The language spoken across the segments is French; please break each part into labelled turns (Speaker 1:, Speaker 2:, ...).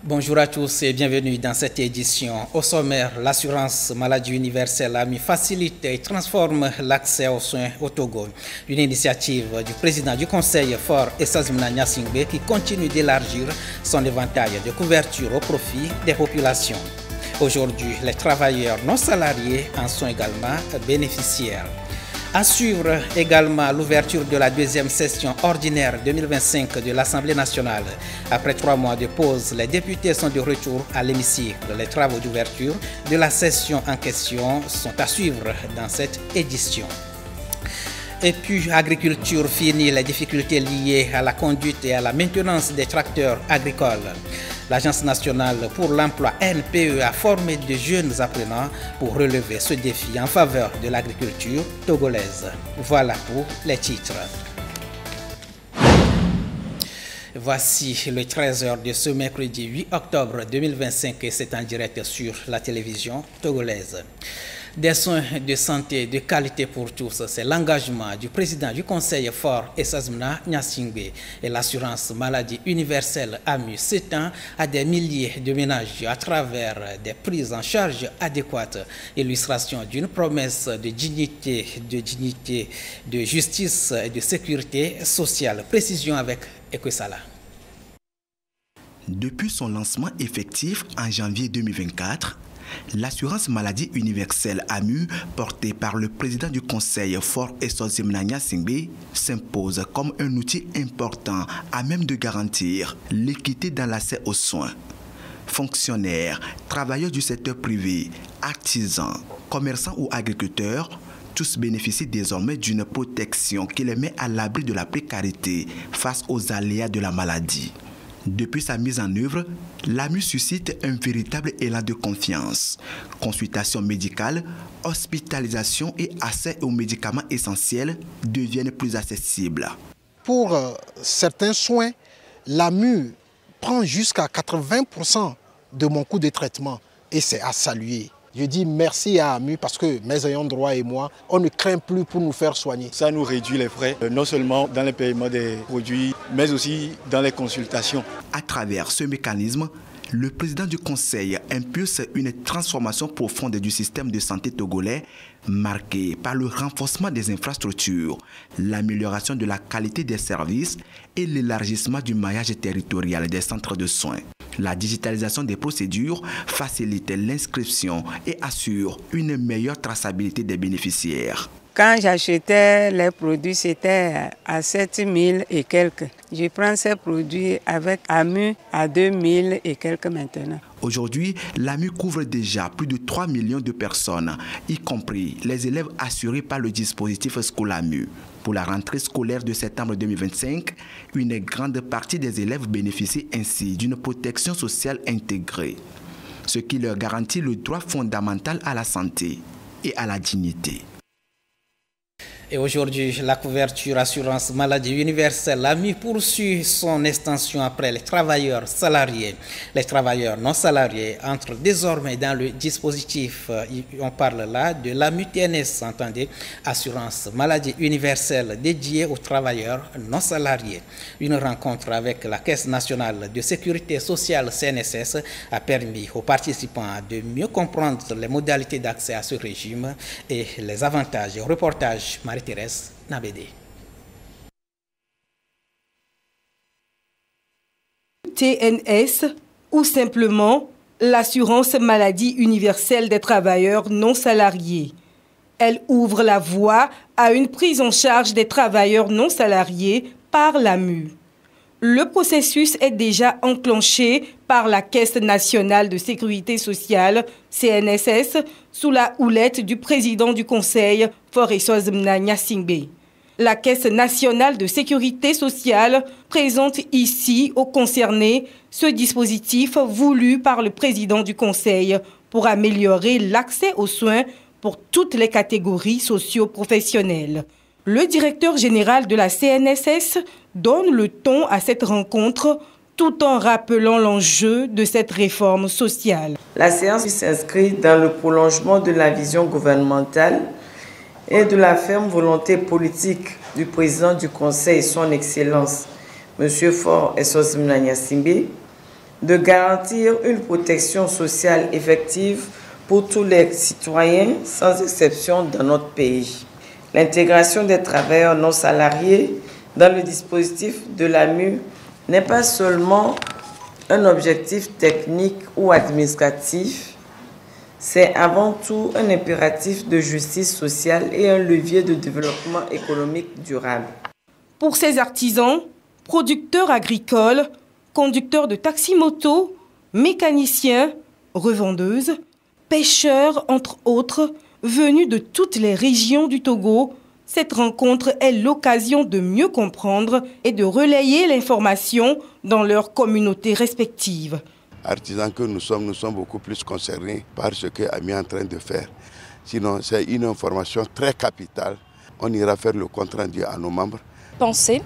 Speaker 1: Bonjour à tous et bienvenue dans cette édition. Au sommaire, l'assurance maladie universelle AMU facilite et transforme l'accès aux soins au Togo. Une initiative du président du Conseil Faure Essozimna Gnassingbé qui continue d'élargir son éventail de couverture au profit des populations. Aujourd'hui, les travailleurs non salariés en sont également bénéficiaires. À suivre également l'ouverture de la deuxième session ordinaire 2025 de l'Assemblée nationale. Après 3 mois de pause, les députés sont de retour à l'hémicycle. Les travaux d'ouverture de la session en question sont à suivre dans cette édition. Et puis, agriculture finit les difficultés liées à la conduite et à la maintenance des tracteurs agricoles. L'Agence nationale pour l'emploi NPE a formé de jeunes apprenants pour relever ce défi en faveur de l'agriculture togolaise. Voilà pour les titres. Voici le 13h de ce mercredi 8 octobre 2025 et c'est en direct sur la télévision togolaise. Des soins de santé de qualité pour tous, c'est l'engagement du président du Conseil Faure Essozimna Gnassingbé et l'assurance maladie universelle AMU s'étend à des milliers de ménages à travers des prises en charge adéquates. Illustration d'une promesse de dignité, de justice et de sécurité sociale. Précision avec Ekwesala.
Speaker 2: Depuis son lancement effectif en janvier 2024, l'assurance maladie universelle AMU, portée par le président du Conseil Faure Essozimna Gnassingbé, s'impose comme un outil important à même de garantir l'équité dans l'accès aux soins. Fonctionnaires, travailleurs du secteur privé, artisans, commerçants ou agriculteurs, tous bénéficient désormais d'une protection qui les met à l'abri de la précarité face aux aléas de la maladie. Depuis sa mise en œuvre, l'AMU suscite un véritable élan de confiance. Consultation médicale, hospitalisation et accès aux médicaments essentiels deviennent plus accessibles.
Speaker 3: Pour certains soins, l'AMU prend jusqu'à 80% de mon coût de traitement et c'est à saluer. Je dis merci à AMU parce que mes ayants droit et moi, on ne craint plus pour nous faire soigner.
Speaker 4: Ça nous réduit les frais, non seulement dans le paiement des produits, mais aussi dans les consultations.
Speaker 2: À travers ce mécanisme, le président du Conseil impulse une transformation profonde du système de santé togolais, marquée par le renforcement des infrastructures, l'amélioration de la qualité des services et l'élargissement du maillage territorial des centres de soins. La digitalisation des procédures facilite l'inscription et assure une meilleure traçabilité des bénéficiaires.
Speaker 5: Quand j'achetais les produits, c'était à 7 000 et quelques. Je prends ces produits avec AMU à 2 000 et quelques maintenant.
Speaker 2: Aujourd'hui, l'AMU couvre déjà plus de 3 millions de personnes, y compris les élèves assurés par le dispositif SCOLAMU. Pour la rentrée scolaire de septembre 2025, une grande partie des élèves bénéficient ainsi d'une protection sociale intégrée, ce qui leur garantit le droit fondamental à la santé et à la dignité.
Speaker 1: Et aujourd'hui, la couverture assurance maladie universelle AMU poursuit son extension après les travailleurs salariés. Les travailleurs non salariés entrent désormais dans le dispositif. On parle là de l'AMU TNS, entendez, assurance maladie universelle dédiée aux travailleurs non salariés. Une rencontre avec la Caisse nationale de sécurité sociale CNSS a permis aux participants de mieux comprendre les modalités d'accès à ce régime et les avantages. Reportage Marie-Thérèse Nabédé.
Speaker 6: TNS ou simplement l'assurance maladie universelle des travailleurs non salariés. Elle ouvre la voie à une prise en charge des travailleurs non salariés par l'AMU. Le processus est déjà enclenché par la Caisse nationale de sécurité sociale, CNSS, sous la houlette du président du Conseil, Faure Essozimna Gnassingbé. La Caisse nationale de sécurité sociale présente ici aux concernés ce dispositif voulu par le président du Conseil pour améliorer l'accès aux soins pour toutes les catégories socio-professionnelles. Le directeur général de la CNSS donne le ton à cette rencontre tout en rappelant l'enjeu de cette réforme sociale.
Speaker 7: La séance s'inscrit dans le prolongement de la vision gouvernementale et de la ferme volonté politique du président du Conseil, son Excellence, M. Faure Essozimna Gnassingbé, de garantir une protection sociale effective pour tous les citoyens, sans exception dans notre pays. L'intégration des travailleurs non salariés dans le dispositif de l'AMU n'est pas seulement un objectif technique ou administratif, c'est avant tout un impératif de justice sociale et un levier de développement économique durable.
Speaker 6: Pour ces artisans, producteurs agricoles, conducteurs de taxi-moto, mécaniciens, revendeuses, pêcheurs, entre autres, venus de toutes les régions du Togo, cette rencontre est l'occasion de mieux comprendre et de relayer l'information dans leurs communautés respectives.
Speaker 8: Artisans que nous sommes beaucoup plus concernés par ce que AMU est en train de faire. Sinon, c'est une information très capitale. On ira faire le compte rendu à nos membres.
Speaker 9: Penser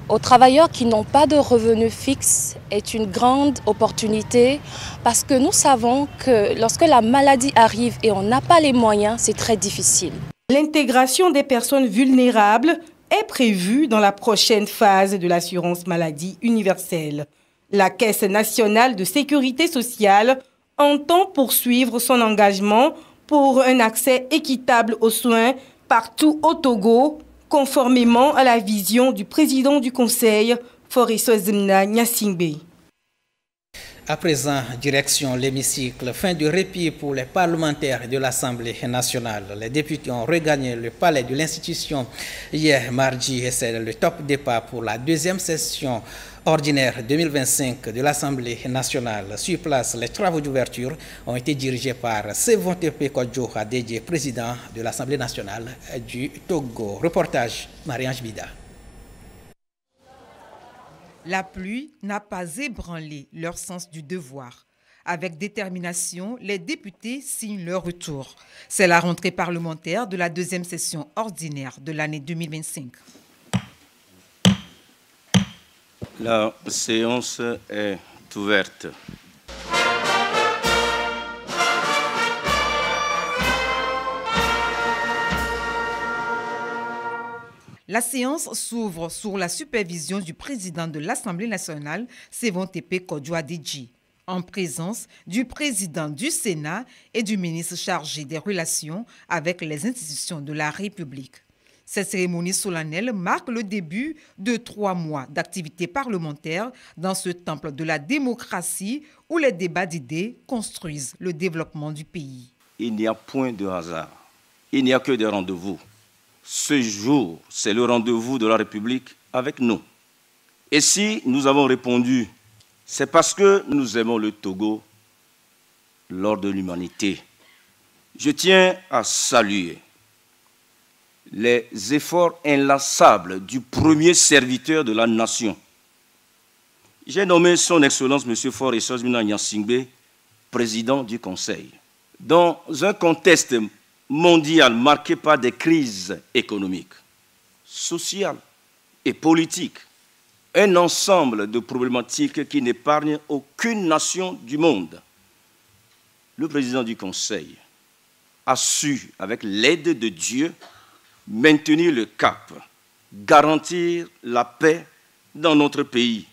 Speaker 9: aux travailleurs qui n'ont pas de revenus fixes est une grande opportunité parce que nous savons que lorsque la maladie arrive et on n'a pas les moyens, c'est très difficile.
Speaker 6: L'intégration des personnes vulnérables est prévue dans la prochaine phase de l'assurance maladie universelle. La Caisse nationale de sécurité sociale entend poursuivre son engagement pour un accès équitable aux soins partout au Togo, conformément à la vision du président du Conseil, Faure Essozimna Gnassingbé.
Speaker 1: À présent, direction l'hémicycle. Fin du répit pour les parlementaires de l'Assemblée nationale. Les députés ont regagné le palais de l'institution hier mardi et c'est le top départ pour la deuxième session ordinaire 2025 de l'Assemblée nationale. Sur place, les travaux d'ouverture ont été dirigés par Sévon Tepe Kodjo Adedje, président de l'Assemblée nationale du Togo. Reportage Marie-Ange Bida.
Speaker 10: La pluie n'a pas ébranlé leur sens du devoir. Avec détermination, les députés signent leur retour. C'est la rentrée parlementaire de la deuxième session ordinaire de l'année 2025.
Speaker 11: La séance est ouverte.
Speaker 10: La séance s'ouvre sous la supervision du président de l'Assemblée nationale, Sévon Tepe Kodjo Adedje, en présence du président du Sénat et du ministre chargé des relations avec les institutions de la République. Cette cérémonie solennelle marque le début de 3 mois d'activité parlementaire dans ce temple de la démocratie où les débats d'idées construisent le développement du pays.
Speaker 11: Il n'y a point de hasard, il n'y a que des rendez-vous. Ce jour, c'est le rendez-vous de la République avec nous. Et si nous avons répondu, c'est parce que nous aimons le Togo, l'or de l'humanité. Je tiens à saluer les efforts inlassables du premier serviteur de la nation. J'ai nommé son Excellence M. Faure Essozimna Gnassingbé, président du Conseil. Dans un contexte mondial marqué par des crises économiques, sociales et politiques, un ensemble de problématiques qui n'épargnent aucune nation du monde. Le président du Conseil a su, avec l'aide de Dieu, maintenir le cap, garantir la paix dans notre pays.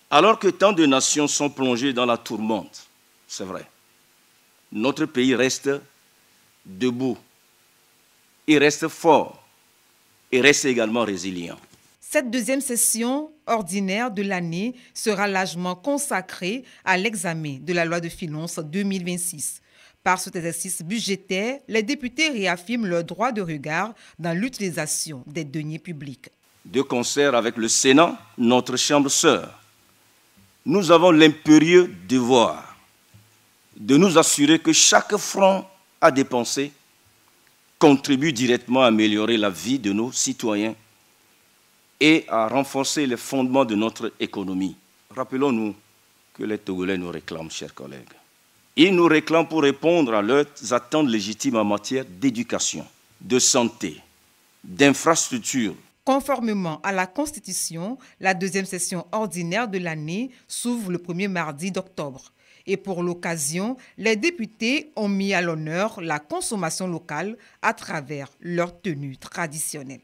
Speaker 11: Alors que tant de nations sont plongées dans la tourmente, c'est vrai, notre pays reste debout, il reste fort et reste également résilient.
Speaker 10: Cette deuxième session ordinaire de l'année sera largement consacrée à l'examen de la loi de finances 2026. Par cet exercice budgétaire, les députés réaffirment leur droit de regard dans l'utilisation des deniers publics.
Speaker 11: De concert avec le Sénat, notre chambre sœur, nous avons l'impérieux devoir de nous assurer que chaque franc à dépenser contribue directement à améliorer la vie de nos citoyens et à renforcer les fondements de notre économie. Rappelons-nous que les Togolais nous réclament, chers collègues. Ils nous réclament pour répondre à leurs attentes légitimes en matière d'éducation, de santé, d'infrastructures.
Speaker 10: Conformément à la Constitution, la deuxième session ordinaire de l'année s'ouvre le premier mardi d'octobre. Et pour l'occasion, les députés ont mis à l'honneur la consommation locale à travers leur tenue traditionnelle.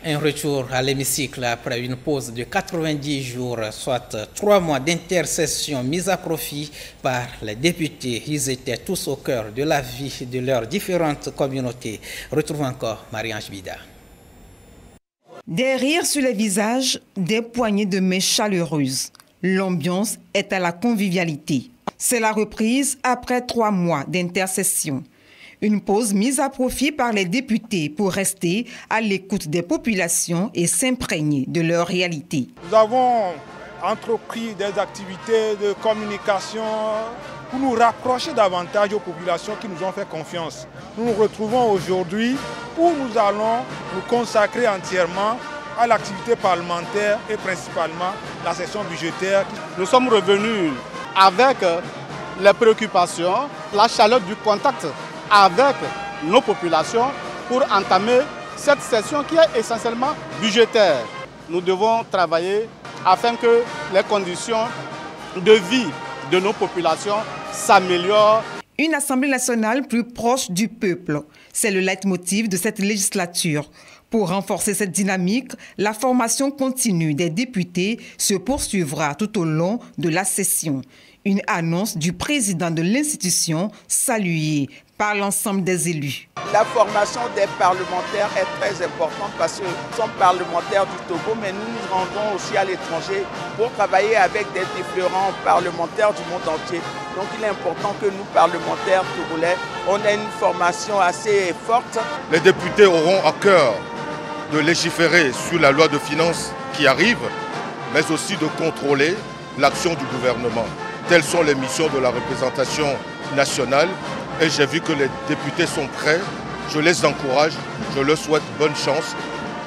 Speaker 1: Un retour à l'hémicycle après une pause de 90 jours, soit 3 mois d'intercession mise à profit par les députés. Ils étaient tous au cœur de la vie de leurs différentes communautés. Retrouvons encore Marie-Ange Bida.
Speaker 10: Des rires sur les visages, des poignées de main chaleureuses. L'ambiance est à la convivialité. C'est la reprise après 3 mois d'intercession. Une pause mise à profit par les députés pour rester à l'écoute des populations et s'imprégner de leur réalité.
Speaker 12: Nous avons entrepris des activités de communication pour nous rapprocher davantage aux populations qui nous ont fait confiance. Nous nous retrouvons aujourd'hui où nous allons nous consacrer entièrement à l'activité parlementaire et principalement la session budgétaire.
Speaker 13: Nous sommes revenus avec les préoccupations, la chaleur du contact avec nos populations pour entamer cette session qui est essentiellement budgétaire. Nous devons travailler afin que les conditions de vie de nos populations s'améliorent.
Speaker 10: Une Assemblée nationale plus proche du peuple, c'est le leitmotiv de cette législature. Pour renforcer cette dynamique, la formation continue des députés se poursuivra tout au long de la session. Une annonce du président de l'institution saluée par l'ensemble des élus.
Speaker 14: La formation des parlementaires est très importante parce que nous sommes parlementaires du Togo, mais nous nous rendons aussi à l'étranger pour travailler avec des différents parlementaires du monde entier. Donc il est important que nous, parlementaires togolais, on ait une formation assez forte.
Speaker 15: Les députés auront à cœur de légiférer sur la loi de finances qui arrive, mais aussi de contrôler l'action du gouvernement. Telles sont les missions de la représentation nationale et j'ai vu que les députés sont prêts. Je les encourage, je leur souhaite bonne chance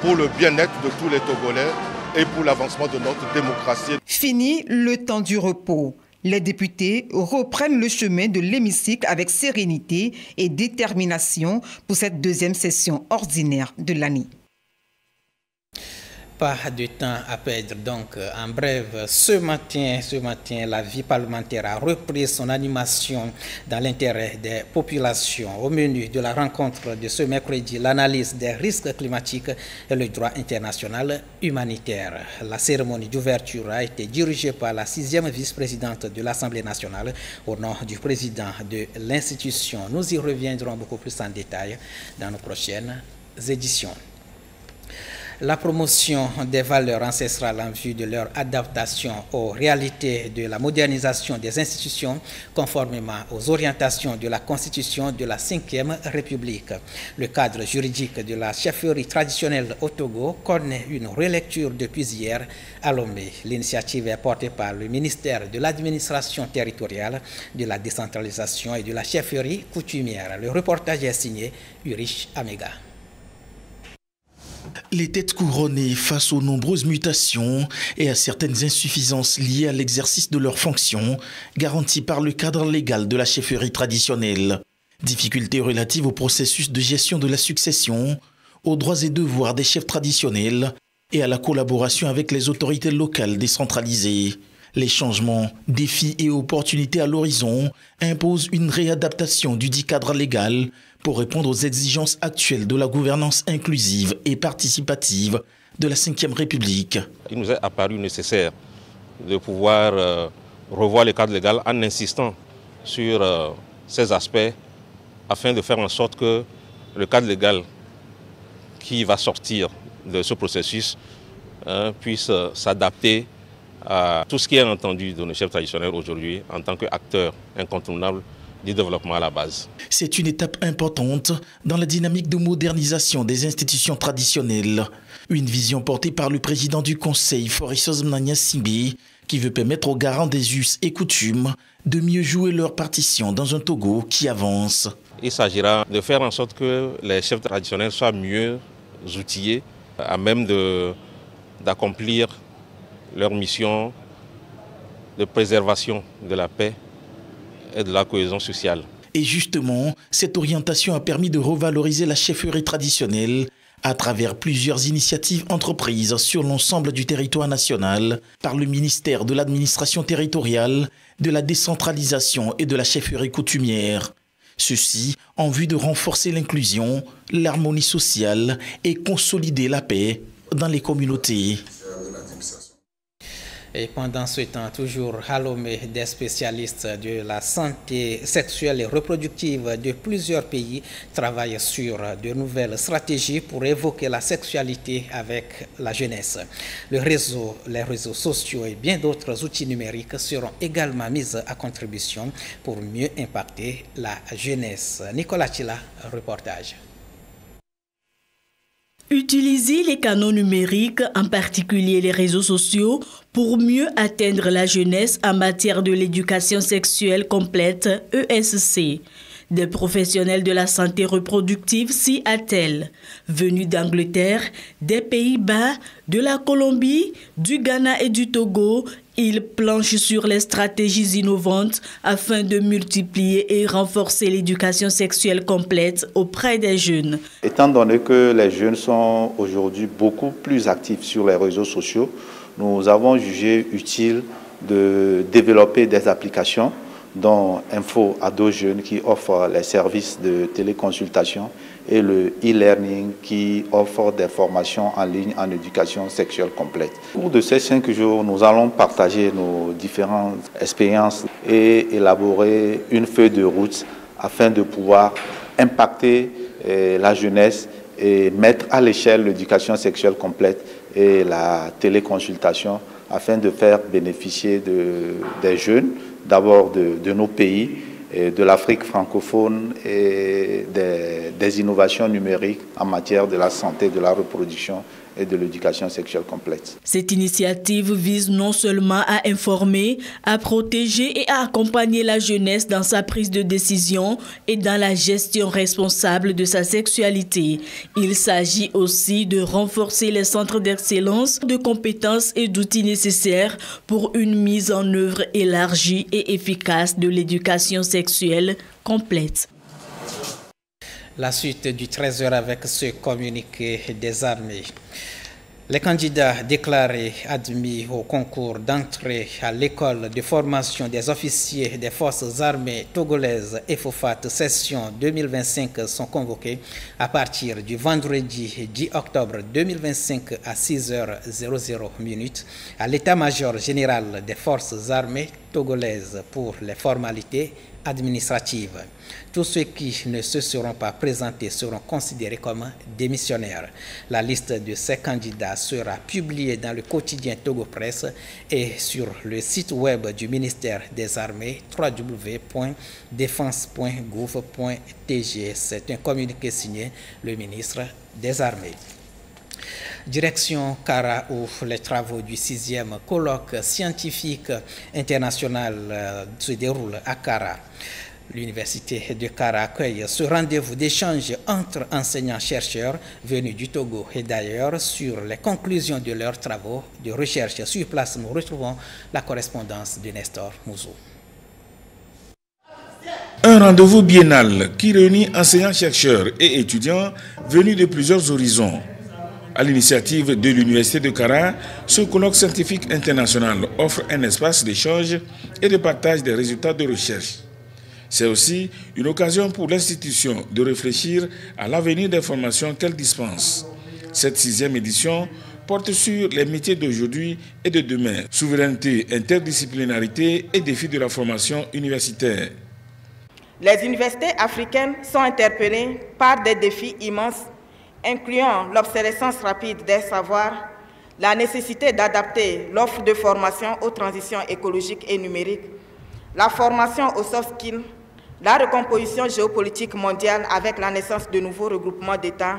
Speaker 15: pour le bien-être de tous les Togolais et pour l'avancement de notre démocratie.
Speaker 10: Fini le temps du repos. Les députés reprennent le chemin de l'hémicycle avec sérénité et détermination pour cette deuxième session ordinaire de l'année.
Speaker 1: Pas de temps à perdre donc. En bref, ce matin, la vie parlementaire a repris son animation dans l'intérêt des populations. Au menu de la rencontre de ce mercredi, l'analyse des risques climatiques et le droit international humanitaire. La cérémonie d'ouverture a été dirigée par la 6e vice-présidente de l'Assemblée nationale au nom du président de l'institution. Nous y reviendrons beaucoup plus en détail dans nos prochaines éditions. La promotion des valeurs ancestrales en vue de leur adaptation aux réalités de la modernisation des institutions conformément aux orientations de la Constitution de la 5e République. Le cadre juridique de la chefferie traditionnelle au Togo connaît une relecture depuis hier à Lomé. L'initiative est portée par le ministère de l'Administration territoriale, de la décentralisation et de la chefferie coutumière. Le reportage est signé Urich Amega.
Speaker 16: Les têtes couronnées face aux nombreuses mutations et à certaines insuffisances liées à l'exercice de leurs fonctions garanties par le cadre légal de la chefferie traditionnelle. Difficultés relatives au processus de gestion de la succession, aux droits et devoirs des chefs traditionnels et à la collaboration avec les autorités locales décentralisées. Les changements, défis et opportunités à l'horizon imposent une réadaptation du dit cadre légal pour répondre aux exigences actuelles de la gouvernance inclusive et participative de la 5e République.
Speaker 17: Il nous est apparu nécessaire de pouvoir revoir le cadre légal en insistant sur ces aspects afin de faire en sorte que le cadre légal qui va sortir de ce processus puisse s'adapter à tout ce qui est entendu de nos chefs traditionnels aujourd'hui en tant qu'acteurs incontournables du développement à la base.
Speaker 16: C'est une étape importante dans la dynamique de modernisation des institutions traditionnelles. Une vision portée par le président du Conseil, Faure Essozim Singbe, qui veut permettre aux garants des us et coutumes de mieux jouer leur partition dans un Togo qui avance.
Speaker 17: Il s'agira de faire en sorte que les chefs traditionnels soient mieux outillés, à même d'accomplir leur mission de préservation de la paix et de la cohésion sociale.
Speaker 16: Et justement, cette orientation a permis de revaloriser la chefferie traditionnelle à travers plusieurs initiatives entreprises sur l'ensemble du territoire national par le ministère de l'Administration territoriale, de la décentralisation et de la chefferie coutumière. Ceci en vue de renforcer l'inclusion, l'harmonie sociale et consolider la paix dans les communautés.
Speaker 1: Et pendant ce temps, toujours à Lomé, des spécialistes de la santé sexuelle et reproductive de plusieurs pays travaillent sur de nouvelles stratégies pour évoquer la sexualité avec la jeunesse. Les réseaux sociaux et bien d'autres outils numériques seront également mis à contribution pour mieux impacter la jeunesse. Nicolas Chila, reportage.
Speaker 18: Utiliser les canaux numériques, en particulier les réseaux sociaux, pour mieux atteindre la jeunesse en matière de l'éducation sexuelle complète, ESC. Des professionnels de la santé reproductive s'y attellent. Venus d'Angleterre, des Pays-Bas, de la Colombie, du Ghana et du Togo, ils planchent sur les stratégies innovantes afin de multiplier et renforcer l'éducation sexuelle complète auprès des jeunes.
Speaker 19: Étant donné que les jeunes sont aujourd'hui beaucoup plus actifs sur les réseaux sociaux, nous avons jugé utile de développer des applications dont Info Ado Jeunes qui offre les services de téléconsultation et le e-learning qui offre des formations en ligne en éducation sexuelle complète. Au cours de ces 5 jours, nous allons partager nos différentes expériences et élaborer une feuille de route afin de pouvoir impacter la jeunesse et mettre à l'échelle l'éducation sexuelle complète et la téléconsultation afin de faire bénéficier des jeunes, d'abord de nos pays, de l'Afrique francophone et des innovations numériques en matière de la santé, de la reproduction et de l'éducation sexuelle complète.
Speaker 18: Cette initiative vise non seulement à informer, à protéger et à accompagner la jeunesse dans sa prise de décision et dans la gestion responsable de sa sexualité. Il s'agit aussi de renforcer les centres d'excellence, de compétences et d'outils nécessaires pour une mise en œuvre élargie et efficace de l'éducation sexuelle complète.
Speaker 1: La suite du 13h avec ce communiqué des armées. Les candidats déclarés admis au concours d'entrée à l'école de formation des officiers des forces armées togolaises EFOFAT session 2025 sont convoqués à partir du vendredi 10 octobre 2025 à 6h00 à l'état-major général des forces armées togolaises pour les formalités administratives. Tous ceux qui ne se seront pas présentés seront considérés comme démissionnaires. La liste de ces candidats sera publiée dans le quotidien Togo Presse et sur le site web du ministère des Armées www.defense.gouv.tg. C'est un communiqué signé le ministre des Armées. Direction Kara où les travaux du 6e colloque scientifique international se déroulent à Kara. L'université de Kara accueille ce rendez-vous d'échange entre enseignants-chercheurs venus du Togo et d'ailleurs sur les conclusions de leurs travaux de recherche. Sur place, nous retrouvons la correspondance de Nestor Mouzou.
Speaker 20: Un rendez-vous biennal qui réunit enseignants-chercheurs et étudiants venus de plusieurs horizons. À l'initiative de l'Université de Kara, ce colloque scientifique international offre un espace d'échange et de partage des résultats de recherche. C'est aussi une occasion pour l'institution de réfléchir à l'avenir des formations qu'elle dispense. Cette 6e édition porte sur les métiers d'aujourd'hui et de demain, souveraineté, interdisciplinarité et défis de la formation universitaire.
Speaker 21: Les universités africaines sont interpellées par des défis immenses, incluant l'obsolescence rapide des savoirs, la nécessité d'adapter l'offre de formation aux transitions écologiques et numériques, la formation aux soft skills, la recomposition géopolitique mondiale avec la naissance de nouveaux regroupements d'États,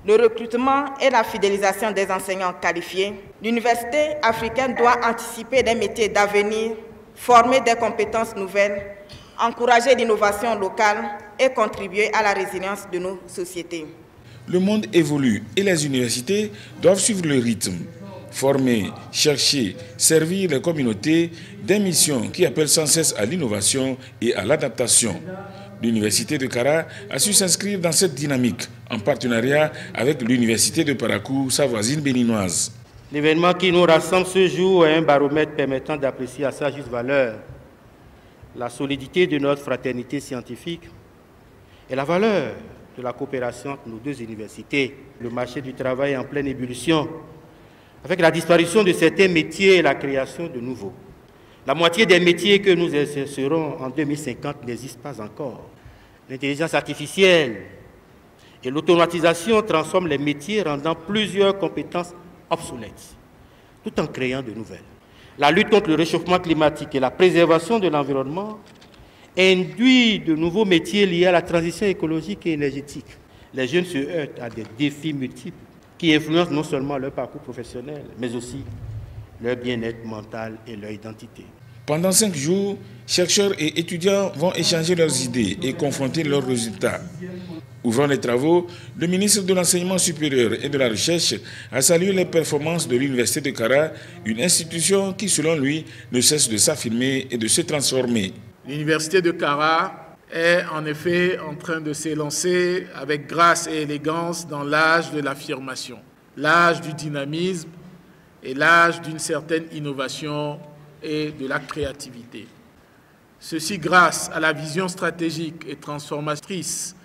Speaker 21: le recrutement et la fidélisation des enseignants qualifiés. L'université africaine doit anticiper des métiers d'avenir, former des compétences nouvelles, encourager l'innovation locale et contribuer à la résilience de nos sociétés.
Speaker 20: Le monde évolue et les universités doivent suivre le rythme. Former, chercher, servir les communautés, des missions qui appellent sans cesse à l'innovation et à l'adaptation. L'Université de Kara a su s'inscrire dans cette dynamique en partenariat avec l'Université de Parakou, sa voisine béninoise.
Speaker 22: L'événement qui nous rassemble ce jour est un baromètre permettant d'apprécier à sa juste valeur la solidité de notre fraternité scientifique et la valeur de la coopération entre nos deux universités. Le marché du travail est en pleine ébullition, avec la disparition de certains métiers et la création de nouveaux. La moitié des métiers que nous exercerons en 2050 n'existent pas encore. L'intelligence artificielle et l'automatisation transforment les métiers, rendant plusieurs compétences obsolètes, tout en créant de nouvelles. La lutte contre le réchauffement climatique et la préservation de l'environnement induit de nouveaux métiers liés à la transition écologique et énergétique. Les jeunes se heurtent à des défis multiples qui influencent non seulement leur parcours professionnel, mais aussi leur bien-être mental et leur identité.
Speaker 20: Pendant 5 jours, chercheurs et étudiants vont échanger leurs idées et confronter leurs résultats. Ouvrant les travaux, le ministre de l'Enseignement supérieur et de la Recherche a salué les performances de l'Université de Kara, une institution qui, selon lui, ne cesse de s'affirmer et de se transformer.
Speaker 3: L'Université de Kara est en effet en train de s'élancer avec grâce et élégance dans l'âge de l'affirmation, l'âge du dynamisme et l'âge d'une certaine innovation et de la créativité. Ceci grâce à la vision stratégique et transformatrice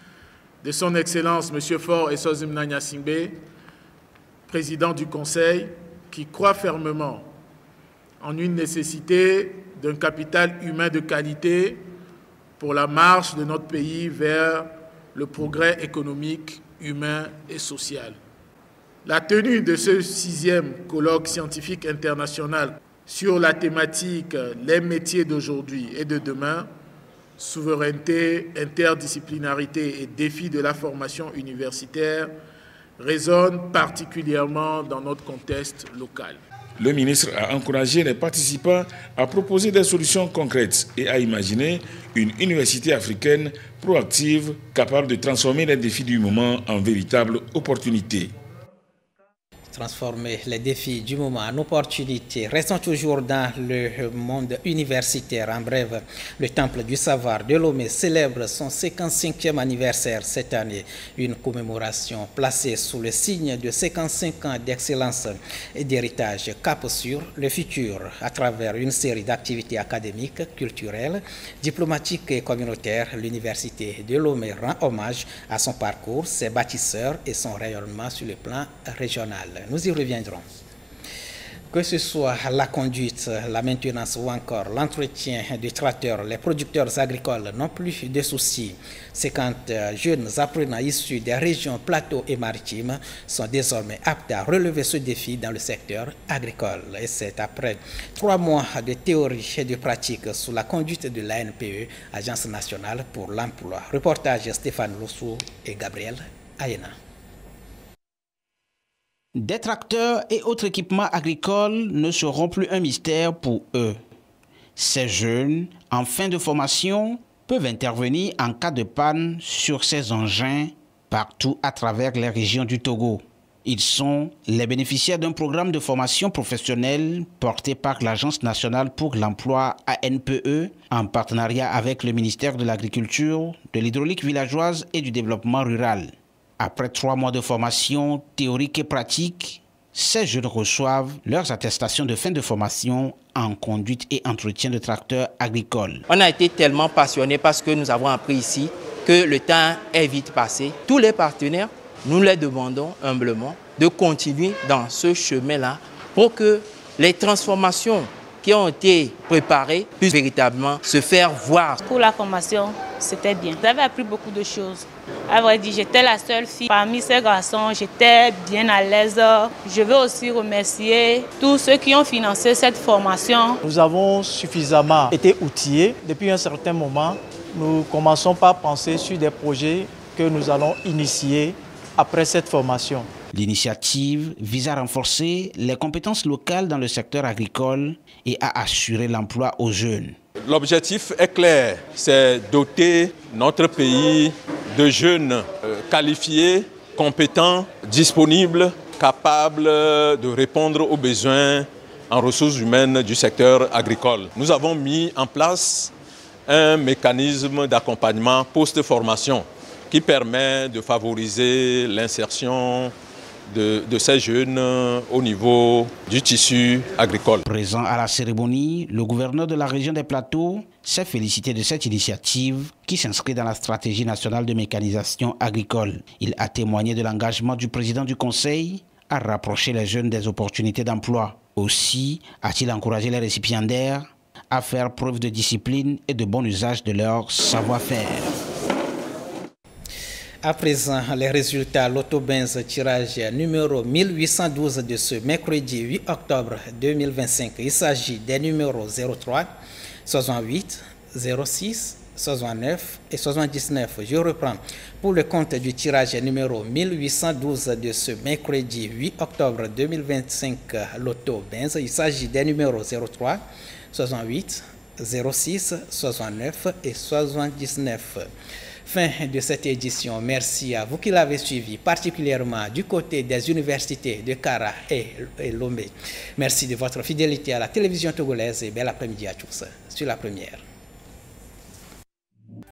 Speaker 3: de son Excellence M. Faure Esozim Nanya Singbe, président du Conseil, qui croit fermement en une nécessité d'un capital humain de qualité pour la marche de notre pays vers le progrès économique, humain et social. La tenue de ce 6e colloque scientifique international sur la thématique « Les métiers d'aujourd'hui et de demain », souveraineté, interdisciplinarité et défis de la formation universitaire résonne particulièrement dans notre contexte local.
Speaker 20: Le ministre a encouragé les participants à proposer des solutions concrètes et à imaginer une université africaine proactive capable de transformer les défis du moment en véritables opportunités.
Speaker 1: Transformer les défis du moment en opportunités. Restons toujours dans le monde universitaire. En bref, le Temple du Savoir de Lomé célèbre son 55e anniversaire cette année. Une commémoration placée sous le signe de 55 ans d'excellence et d'héritage cap sur le futur à travers une série d'activités académiques, culturelles, diplomatiques et communautaires. L'Université de Lomé rend hommage à son parcours, ses bâtisseurs et son rayonnement sur le plan régional. Nous y reviendrons. Que ce soit la conduite, la maintenance ou encore l'entretien des tracteurs, les producteurs agricoles n'ont plus de soucis. 50 jeunes apprenants issus des régions plateaux et maritimes sont désormais aptes à relever ce défi dans le secteur agricole. Et c'est après 3 mois de théorie et de pratique sous la conduite de l'ANPE, Agence nationale pour l'emploi. Reportage Stéphane Lossou et Gabriel Ayena.
Speaker 4: Des tracteurs et autres équipements agricoles ne seront plus un mystère pour eux. Ces jeunes, en fin de formation, peuvent intervenir en cas de panne sur ces engins partout à travers les régions du Togo. Ils sont les bénéficiaires d'un programme de formation professionnelle porté par l'Agence nationale pour l'emploi ANPE en partenariat avec le ministère de l'Agriculture, de l'Hydraulique villageoise et du Développement rural. Après 3 mois de formation théorique et pratique, ces jeunes reçoivent leurs attestations de fin de formation en conduite et entretien de tracteurs agricoles.
Speaker 23: On a été tellement passionnés parce que nous avons appris ici que le temps est vite passé. Tous les partenaires, nous les demandons humblement de continuer dans ce chemin-là pour que les transformations qui ont été préparées puissent véritablement se faire voir.
Speaker 24: Pour la formation, c'était bien. J'avais appris beaucoup de choses. À vrai dire, j'étais la seule fille parmi ces garçons, j'étais bien à l'aise. Je veux aussi remercier tous ceux qui ont financé cette formation.
Speaker 25: Nous avons suffisamment été outillés. Depuis un certain moment, nous commençons par penser sur des projets que nous allons initier après cette formation.
Speaker 4: L'initiative vise à renforcer les compétences locales dans le secteur agricole et à assurer l'emploi aux jeunes.
Speaker 26: L'objectif est clair, c'est doter notre pays de jeunes qualifiés, compétents, disponibles, capables de répondre aux besoins en ressources humaines du secteur agricole. Nous avons mis en place un mécanisme d'accompagnement post-formation qui permet de favoriser l'insertion de ces jeunes au niveau du tissu agricole.
Speaker 4: Présent à la cérémonie, le gouverneur de la région des Plateaux s'est félicité de cette initiative qui s'inscrit dans la stratégie nationale de mécanisation agricole. Il a témoigné de l'engagement du président du Conseil à rapprocher les jeunes des opportunités d'emploi. Aussi a-t-il encouragé les récipiendaires à faire preuve de discipline et de bon usage de leur savoir-faire.
Speaker 1: À présent, les résultats Loto-Benz tirage numéro 1812 de ce mercredi 8 octobre 2025. Il s'agit des numéros 03, 68, 06, 69 et 79. Je reprends. Pour le compte du tirage numéro 1812 de ce mercredi 8 octobre 2025 Loto-Benz, il s'agit des numéros 03, 68, 06, 69 et 79. Fin de cette édition. Merci à vous qui l'avez suivi, particulièrement du côté des universités de Kara et Lomé. Merci de votre fidélité à la télévision togolaise et bel après-midi à tous sur La Première.